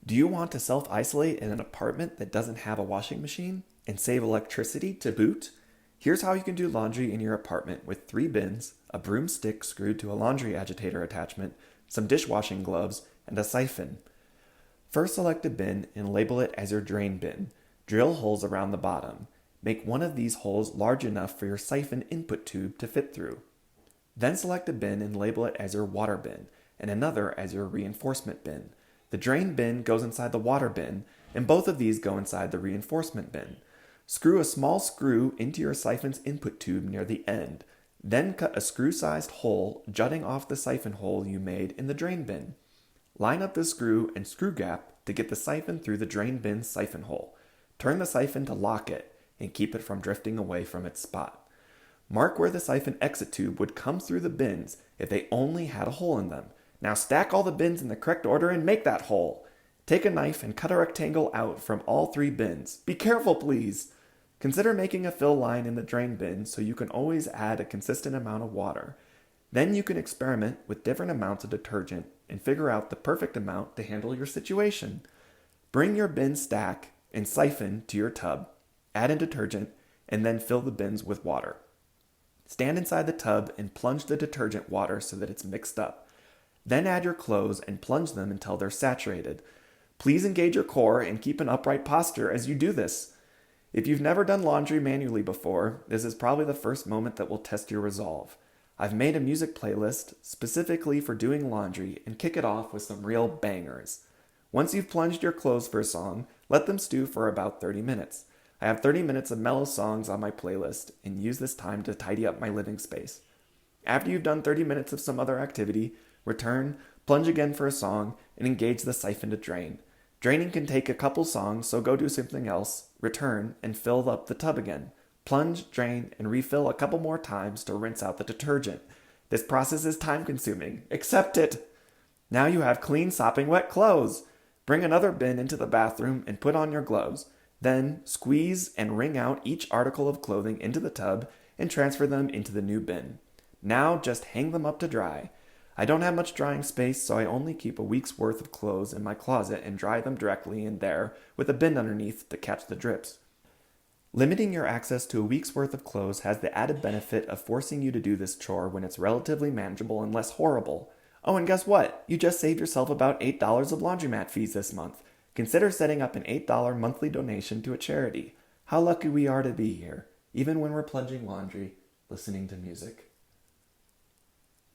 Do you want to self-isolate in an apartment that doesn't have a washing machine and save electricity to boot? Here's how you can do laundry in your apartment with 3 bins, a broomstick screwed to a laundry agitator attachment, some dishwashing gloves, and a siphon. First select a bin and label it as your drain bin. Drill holes around the bottom. Make one of these holes large enough for your siphon input tube to fit through. Then select a bin and label it as your water bin, and another as your reinforcement bin. The drain bin goes inside the water bin, and both of these go inside the reinforcement bin. Screw a small screw into your siphon's input tube near the end. Then cut a screw-sized hole jutting off the siphon hole you made in the drain bin. Line up the screw and screw gap to get the siphon through the drain bin's siphon hole. Turn the siphon to lock it and keep it from drifting away from its spot. Mark where the siphon exit tube would come through the bins if they only had a hole in them. Now stack all the bins in the correct order and make that hole. Take a knife and cut a rectangle out from all 3 bins. Be careful, please. Consider making a fill line in the drain bin so you can always add a consistent amount of water. Then you can experiment with different amounts of detergent and figure out the perfect amount to handle your situation. Bring your bin stack and siphon to your tub, add in detergent, and then fill the bins with water. Stand inside the tub and plunge the detergent water so that it's mixed up. Then add your clothes and plunge them until they're saturated. Please engage your core and keep an upright posture as you do this. If you've never done laundry manually before, this is probably the first moment that will test your resolve. I've made a music playlist specifically for doing laundry and kick it off with some real bangers. Once you've plunged your clothes for a song, let them stew for about 30 minutes. I have 30 minutes of mellow songs on my playlist and use this time to tidy up my living space. After you've done 30 minutes of some other activity, return, plunge again for a song, and engage the siphon to drain. Draining can take a couple songs, so go do something else, return, and fill up the tub again. Plunge, drain, and refill a couple more times to rinse out the detergent. This process is time consuming. Accept it! Now you have clean, sopping wet clothes. Bring another bin into the bathroom and put on your gloves. Then squeeze and wring out each article of clothing into the tub and transfer them into the new bin. Now just hang them up to dry. I don't have much drying space, so I only keep a week's worth of clothes in my closet and dry them directly in there with a bin underneath to catch the drips. Limiting your access to a week's worth of clothes has the added benefit of forcing you to do this chore when it's relatively manageable and less horrible. Oh, and guess what? You just saved yourself about $8 of laundromat fees this month. Consider setting up an $8 monthly donation to a charity. How lucky we are to be here, even when we're plunging laundry, listening to music.